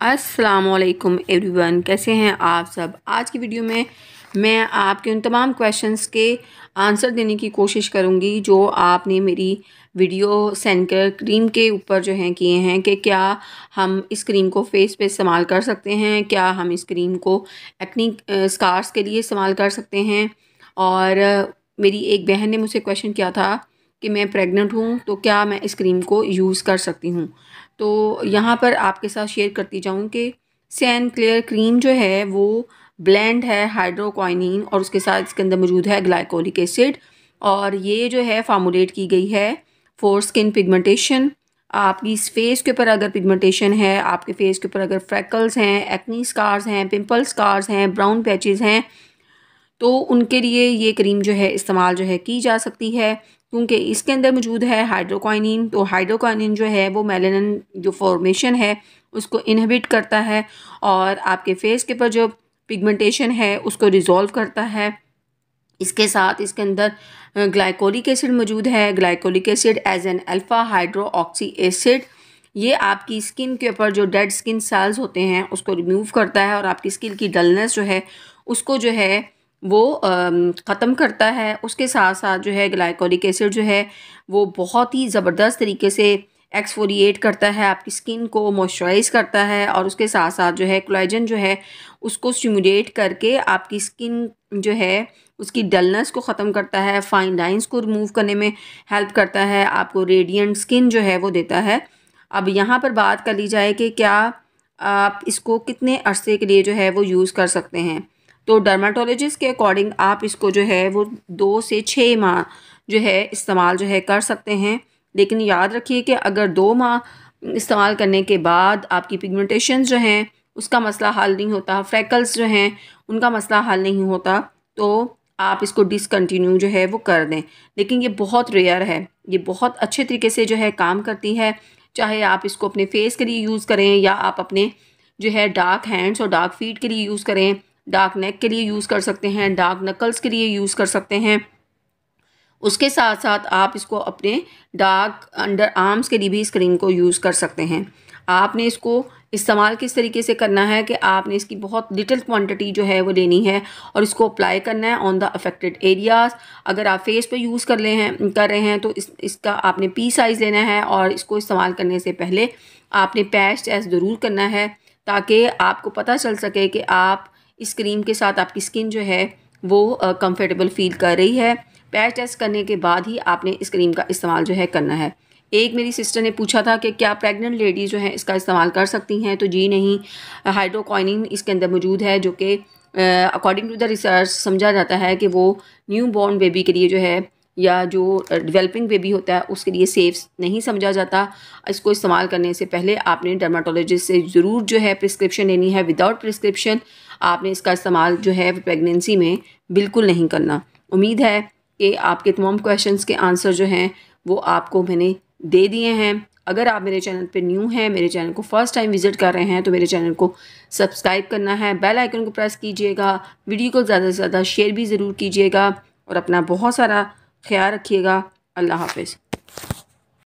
अस्सलामुअलैकुम एवरीवन, कैसे हैं आप सब। आज की वीडियो में मैं आपके उन तमाम क्वेश्चंस के आंसर देने की कोशिश करूंगी जो आपने मेरी वीडियो सेंड कर क्रीम के ऊपर जो हैं किए हैं कि क्या हम इस क्रीम को फेस पे इस्तेमाल कर सकते हैं, क्या हम इस क्रीम को एक्नी स्कार्स के लिए इस्तेमाल कर सकते हैं। और मेरी एक बहन ने मुझसे क्वेश्चन किया था कि मैं प्रेग्नेंट हूँ तो क्या मैं इस क्रीम को यूज़ कर सकती हूँ। तो यहाँ पर आपके साथ शेयर करती जाऊँ कि सैन क्लियर क्रीम जो है वो ब्लेंड है हाइड्रोक्वाइनिन और उसके साथ इसके अंदर मौजूद है ग्लाइकोलिक एसिड, और ये जो है फार्मूलेट की गई है फॉर स्किन पिगमेंटेशन। आपकी इस फेस के ऊपर अगर पिगमेंटेशन है, आपके फेस के ऊपर अगर फ्रैकल्स हैं, एक्नी स्कार्स हैं, पिंपल स्कार्स हैं, ब्राउन पैचेस हैं, तो उनके लिए ये क्रीम जो है इस्तेमाल जो है की जा सकती है, क्योंकि इसके अंदर मौजूद है हाइड्रोक्वाइनिन। तो हाइड्रोक्वाइनिन जो है वो मेलानिन जो फॉर्मेशन है उसको इनहिबिट करता है और आपके फेस के ऊपर जो पिगमेंटेशन है उसको रिजॉल्व करता है। इसके साथ इसके अंदर ग्लाइकोलिक एसिड मौजूद है। Glycolic acid as an alpha hydroxy acid, ये आपकी स्किन के ऊपर जो डेड स्किन सेल्स होते हैं उसको रिमूव करता है और आपकी स्किन की डलनेस जो है उसको जो है वो ख़त्म करता है। उसके साथ साथ जो है ग्लाइकोलिक एसिड जो है वो बहुत ही ज़बरदस्त तरीके से एक्सफोलिएट करता है, आपकी स्किन को मॉइस्चराइज़ करता है, और उसके साथ साथ जो है कोलेजन जो है उसको स्टिमुलेट करके आपकी स्किन जो है उसकी डलनेस को ख़त्म करता है, फाइन लाइंस को रिमूव करने में हेल्प करता है, आपको रेडिएंट स्किन जो है वो देता है। अब यहाँ पर बात कर ली जाए कि क्या आप इसको कितने अरसे के लिए जो है वो यूज़ कर सकते हैं। तो डर्माटोलॉजिस्ट के अकॉर्डिंग आप इसको जो है वो 2 से 6 माह जो है इस्तेमाल जो है कर सकते हैं। लेकिन याद रखिए कि अगर 2 माह इस्तेमाल करने के बाद आपकी पिगमेंटेशन जो हैं उसका मसला हल नहीं होता, फ्रैकल्स जो हैं उनका मसला हल नहीं होता, तो आप इसको डिसकंटिन्यू जो है वो कर दें। लेकिन ये बहुत रेयर है, ये बहुत अच्छे तरीके से जो है काम करती है। चाहे आप इसको अपने फेस के लिए यूज़ करें या आप अपने जो है डार्क हैंड्स और डार्क फीट के लिए यूज़ करें, डार्क नेक के लिए यूज़ कर सकते हैं, डार्क नकल्स के लिए यूज़ कर सकते हैं। उसके साथ साथ आप इसको अपने डार्क अंडर आर्म्स के लिए भी इस क्रीम को यूज़ कर सकते हैं। आपने इसको इस्तेमाल किस तरीके से करना है कि आपने इसकी बहुत लिटिल क्वांटिटी जो है वो लेनी है और इसको अप्लाई करना है ऑन द अफेक्टेड एरियाज़। अगर आप फेस पे यूज़ कर रहे हैं तो इसका आपने पी साइज़ लेना है और इसको इस्तेमाल करने से पहले आपने पैच टेस्ट ज़रूर करना है, ताकि आपको पता चल सके कि आप इस क्रीम के साथ आपकी स्किन जो है वो कंफर्टेबल फील कर रही है। पैच टेस्ट करने के बाद ही आपने इस क्रीम का इस्तेमाल जो है करना है। एक मेरी सिस्टर ने पूछा था कि क्या प्रेग्नेंट लेडीज़ जो हैं इसका इस्तेमाल कर सकती हैं, तो जी नहीं। हाइड्रोक्वाइनिन इसके अंदर मौजूद है जो कि अकॉर्डिंग टू द रिसर्च समझा जाता है कि वो न्यू बॉर्न बेबी के लिए जो है या जो डेवलपिंग बेबी होता है उसके लिए सेफ़ नहीं समझा जाता। इसको इस्तेमाल करने से पहले आपने डर्माटोलॉजिस्ट से ज़रूर जो है प्रिस्क्रिप्शन लेनी है। विदाउट प्रिस्क्रिप्शन आपने इसका इस्तेमाल जो है प्रेगनेंसी में बिल्कुल नहीं करना। उम्मीद है कि आपके तमाम क्वेश्चंस के आंसर जो हैं वो आपको मैंने दे दिए हैं। अगर आप मेरे चैनल पे न्यू हैं, मेरे चैनल को फर्स्ट टाइम विज़िट कर रहे हैं, तो मेरे चैनल को सब्सक्राइब करना है, बेल आइकन को प्रेस कीजिएगा, वीडियो को ज़्यादा से ज़्यादा शेयर भी ज़रूर कीजिएगा और अपना बहुत सारा ख्याल रखिएगा। अल्लाह हाफ़िज़।